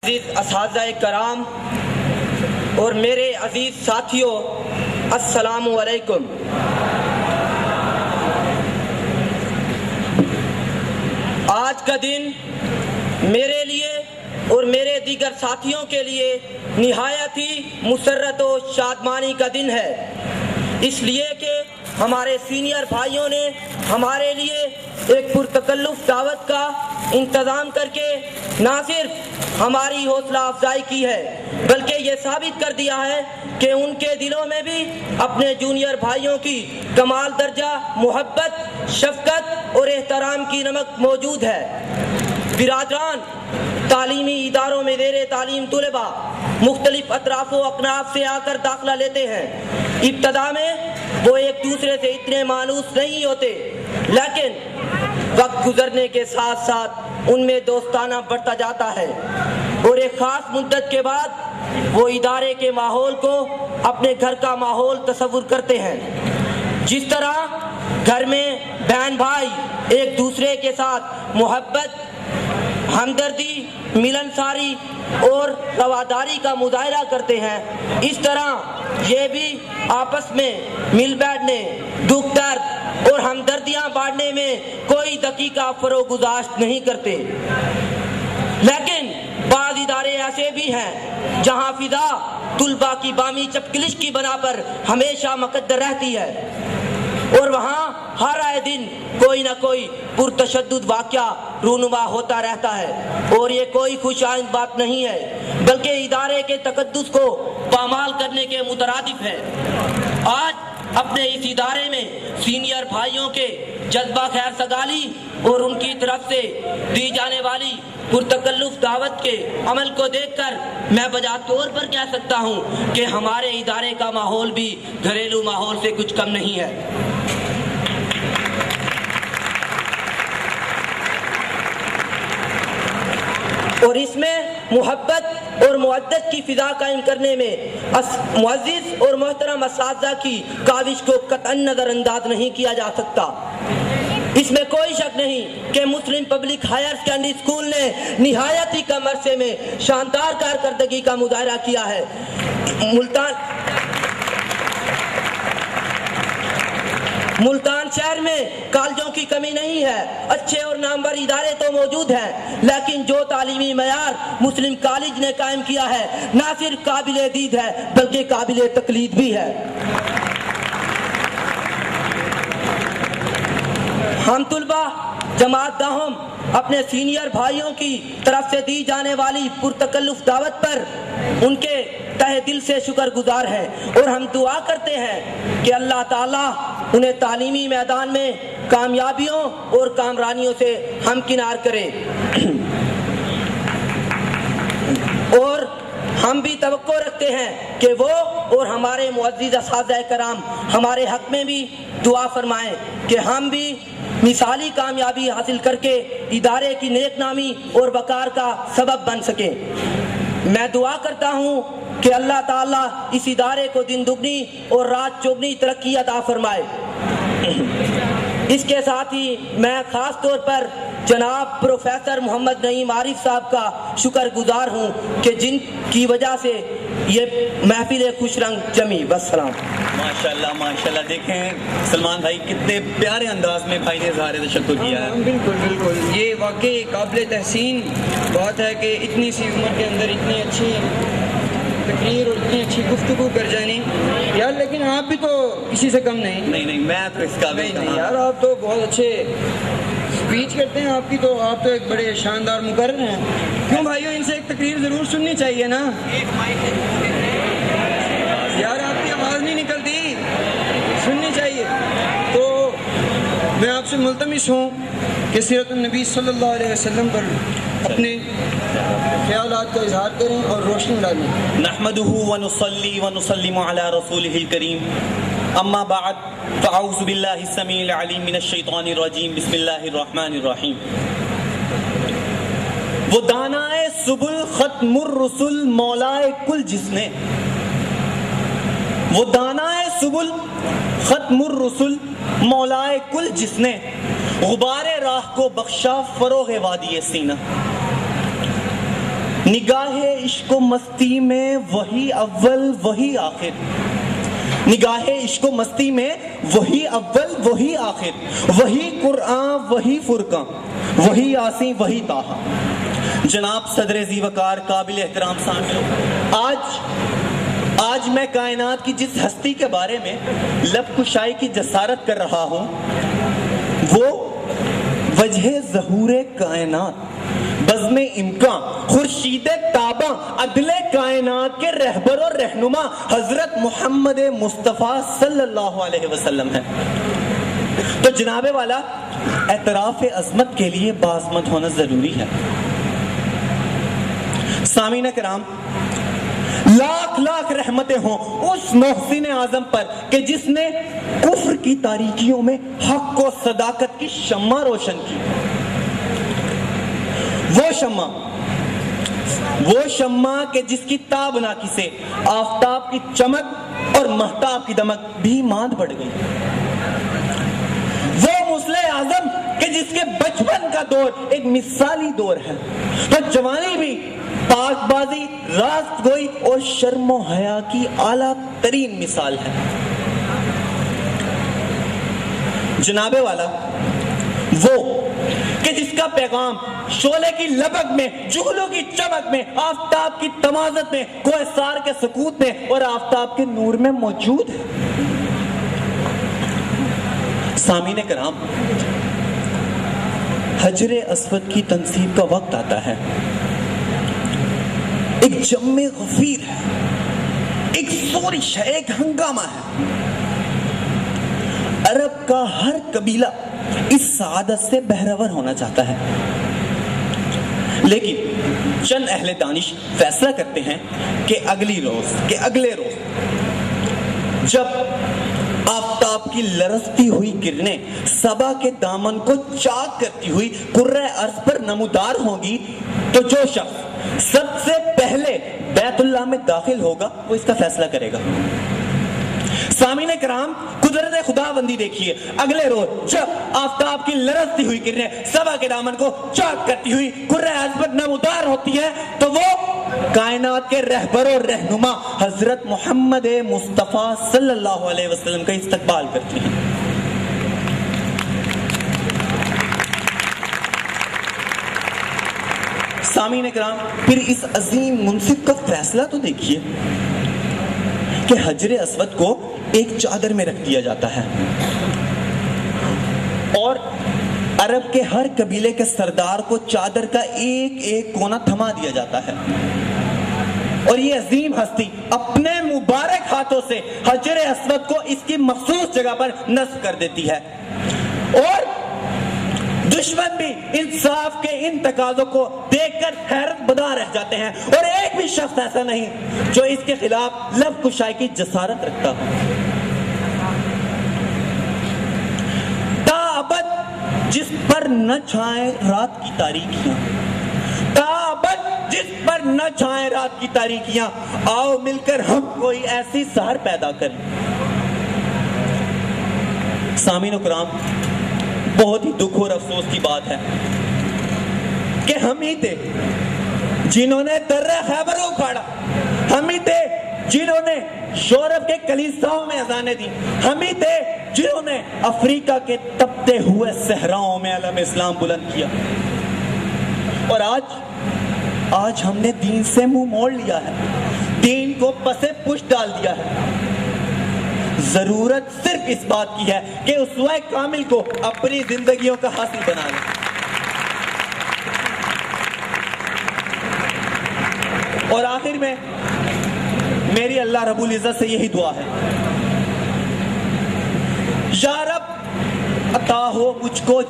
عزیز اساتذہ کرام اور میرے عزیز ساتھیوں، السلام علیکم۔ آج کا دن میرے لیے اور میرے دیگر ساتھیوں کے لیے نہایت ہی مسرت و شادمانی کا دن ہے، اس لیے کہ ہمارے سینئر بھائیوں نے ہمارے لیے ایک پرتکلف دعوت کا انتظام کر کے نہ صرف ہماری حوصلہ افزائی کی ہے بلکہ یہ ثابت کر دیا ہے کہ ان کے دلوں میں بھی اپنے جونیئر بھائیوں کی کمال درجہ محبت، شفقت اور احترام کی نمک موجود ہے۔ برادران، تعلیمی اداروں میں زیر تعلیم طلباء مختلف اطراف و اکناف سے آ کر داخلہ لیتے ہیں۔ ابتدا میں وہ ایک دوسرے سے اتنے مانوس نہیں ہوتے، لیکن وقت گزرنے کے ساتھ ساتھ ان میں دوستانہ بڑھتا جاتا ہے اور ایک خاص مدت کے بعد وہ ادارے کے ماحول کو اپنے گھر کا ماحول تصور کرتے ہیں۔ جس طرح گھر میں بہن بھائی ایک دوسرے کے ساتھ محبت، ہمدردی، ملنساری اور رواداری کا مظاہرہ کرتے ہیں، اس طرح یہ بھی آپس میں مل بیٹھنے، دکھ درد اور ہمدردیاں بانٹنے میں کوئی دقیقہ فروگزاشت نہیں کرتے۔ لیکن بعض ادارے ایسے بھی ہیں جہاں فضا طلباء کی بامی چپکلش کی بنا پر ہمیشہ مقدر رہتی ہے اور وہاں ہر آئے دن کوئی نہ کوئی پرتشدد واقعہ رونما ہوتا رہتا ہے، اور یہ کوئی خوش آئند بات نہیں ہے بلکہ ادارے کے تقدس کو پامال کرنے کے مترادف ہے۔ آج اپنے اس ادارے میں سینئر بھائیوں کے جذبہ خیر سگالی اور ان کی طرف سے دی جانے والی پرتکلف دعوت کے عمل کو دیکھ کر میں بجا طور پر کہہ سکتا ہوں کہ ہمارے ادارے کا ماحول بھی گھریلو ماحول سے کچھ کم نہیں ہے۔ اور اس میں محبت اور مودت کی فضا قائم کرنے میں معزز اور محترم اساتذہ کی کاوش کو قطعاً نظر انداز نہیں کیا جا سکتا۔ اس میں کوئی شک نہیں کہ مسلم پبلک ہائر سیکنڈری اسکول نے نہایت ہی کم عرصے میں شاندار کارکردگی کا مظاہرہ کیا ہے۔ ملتان شہر میں کالجوں کی کمی نہیں ہے، اچھے اور نامور ادارے تو موجود ہیں، لیکن جو تعلیمی معیار مسلم کالج نے قائم کیا ہے نہ صرف قابل دید ہے بلکہ قابل تقلید بھی ہے۔ ہم طلباء جماعت داہم اپنے سینئر بھائیوں کی طرف سے دی جانے والی پرتکلف دعوت پر ان کے تہ دل سے شکر گزار ہیں اور ہم دعا کرتے ہیں کہ اللہ تعالیٰ انہیں تعلیمی میدان میں کامیابیوں اور کامرانیوں سے ہمکنار کرے، اور ہم بھی توقع رکھتے ہیں کہ وہ اور ہمارے معزز اساتذہ کرام ہمارے حق میں بھی دعا فرمائیں کہ ہم بھی مثالی کامیابی حاصل کر کے ادارے کی نیک نامی اور وقار کا سبب بن سکیں۔ میں دعا کرتا ہوں کہ اللہ تعالیٰ اس ادارے کو دن دگنی اور رات چوگنی ترقی عطا فرمائے۔ اس کے ساتھ ہی میں خاص طور پر جناب پروفیسر محمد نعیم عارف صاحب کا شکر گزار ہوں کہ جن کی وجہ سے یہ محفل خوش رنگ جمی۔ والسلام۔ ماشاءاللہ ماشاءاللہ، دیکھیں سلمان بھائی کتنے پیارے انداز میں بھائی نے اظہار تشکر کیا ہے۔ بالکل بالکل، یہ واقعی قابل تحسین بات ہے کہ اتنی سی عمر کے اندر اتنی اچھی تقریر اور اتنی اچھی گفتگو کر جانی یار، لیکن آپ بھی تو کسی سے کم نہیں۔ نہیں میں تو اس قابل نہیں یار، آپ تو بہت اچھے اسپیچ کرتے ہیں، آپ تو ایک بڑے شاندار مقرر ہیں۔ کیوں بھائیوں، ان سے ایک تقریر ضرور سننی چاہیے نا یار، آپ کی آواز نہیں نکلتی، سننی چاہیے۔ تو میں آپ سے ملتمس ہوں کہ سیرت النبی صلی اللہ علیہ وسلم پر اپنے خیالات کا اظہار کریں اور روشنی ڈالیں۔ نحمدہ ونصلی ونسلم علی رسولہ الکریم، اما بعد فاعوذ باللہ السمیع العلیم من الشیطان الرجیم، بسم اللہ الرحمن الرحیم۔ وہ دانائے سبل ختم الرسل مولائے کل جس نے، وہ دانائے سبل ختم الرسل مولائے کل جس نے، غبار راہ کو بخشا فروغ وادی سینہ۔ نگاہ عشق و مستی میں وہی اول وہی آخر، نگاہ عشق و مستی میں وہی اول وہی آخر، وہی قرآن وہی فرقان، وہی یاسین وہی طٰہٰ۔ جناب صدر ذی وقار قابل احترام سامعین، آج میں کائنات کی جس ہستی کے بارے میں لب کشائی کی جسارت کر رہا ہوں وہ وجہ ظہور کائنات، بزم امکان، خورشید تاباں، عدل کائنات کے رہبر اور رہنما حضرت محمد مصطفیٰ صلی اللہ علیہ وسلم ہے۔ تو جناب والا اعتراف عظمت کے لیے باعظمت ہونا ضروری ہے۔ سامعین کرام، لاکھ لاکھ رحمتیں ہوں اس محسن اعظم پر کہ جس نے کفر کی تاریکیوں میں حق و صداقت کی شمع روشن کی۔ وہ شمع کہ جس کی تابناکی سے آفتاب کی چمک اور مہتاب کی دمک بھی ماند پڑ گئی۔ وہ مصلح اعظم کہ جس کے بچپن کا دور ایک مثالی دور ہے، تو جوانی بھی پاک بازی، راست گوئی اور شرم و حیا کی اعلیٰ ترین مثال ہے۔ جناب والا وہ کہ جس کا پیغام شعلے کی لپک میں، جھولوں کی چمک میں، آفتاب کی تمازت میں، کوہسار کے سکوت میں اور آفتاب کے نور میں موجود ہے۔ سامعین کرام، حجر اسود کی تنصیب کا وقت آتا ہے، ایک جم غفیر ہے، ایک سورش ہے، ایک ہنگامہ ہے۔ عرب کا ہر قبیلہ اس سعادت سے بہرور ہونا چاہتا ہے، لیکن چند اہل دانش فیصلہ کرتے ہیں کہ اگلے روز جب آفتاب کی لرزتی ہوئی کرنیں صبا کے دامن کو چاک کرتی ہوئی کرۂ ارض پر نمودار ہوں گی، تو جو شخص سب سے پہلے بیت اللہ میں داخل ہوگا وہ اس کا فیصلہ کرے گا۔ سامعین کرام، قدرت خدا بندی دیکھیے، اگلے روز جب آفتاب کی لرزتی ہوئی کرنیں صبا کے دامن کو چاک کرتی ہوئی کرۂ ارض پر نمودار ہوتی ہے، تو وہ کائنات کے رہبر اور رہنما حضرت محمد مصطفیٰ صلی اللہ علیہ وسلم کا استقبال کرتی ہیں۔ سامعین اکرام، پھر اس عظیم منصب کا فیصلہ تو دیکھیے کہ حجر اسود کو ایک چادر میں رکھ دیا جاتا ہے اور عرب کے ہر قبیلے کے سردار کو چادر کا ایک ایک کونا تھما دیا جاتا ہے، اور یہ عظیم ہستی اپنے مبارک ہاتھوں سے حجر اسود کو اس کی مخصوص جگہ پر نصب کر دیتی ہے، اور دشمن بھی انصاف کے ان تقاضوں کو دیکھ کر حیرت بدار رہ جاتے ہیں، اور ایک بھی شخص ایسا نہیں جو اس کے خلاف لب کشائی کی جسارت رکھتا ہو۔ تا ابد جس پر نہ چھائیں رات کی تاریکیاں، تا ابد جس پر نہ چھائیں رات کی تاریکیاں، آؤ مل کر ہم کوئی ایسی سحر پیدا کریں۔ سامعین و کرام، بہت ہی دکھ اور افسوس کی بات ہے کہ ہم ہی تھے جنہوں نے درہ خیبر کو اکھاڑا، ہم ہی تھے جنہوں نے یورپ کے کلیساؤں میں اذانیں دی، ہم ہی تھے جنہوں نے افریقہ کے تپتے ہوئے صحراؤں میں علم اسلام بلند کیا، اور آج ہم نے دین سے منہ موڑ لیا ہے، دین کو پسے پش ڈال دیا ہے۔ ضرورت صرف اس بات کی ہے کہ اسوہ کامل کو اپنی زندگیوں کا حاصل بنا لیں۔ اور آخر میں میری اللہ رب العزت سے یہی دعا ہے، یا رب عطا ہو مجھ کو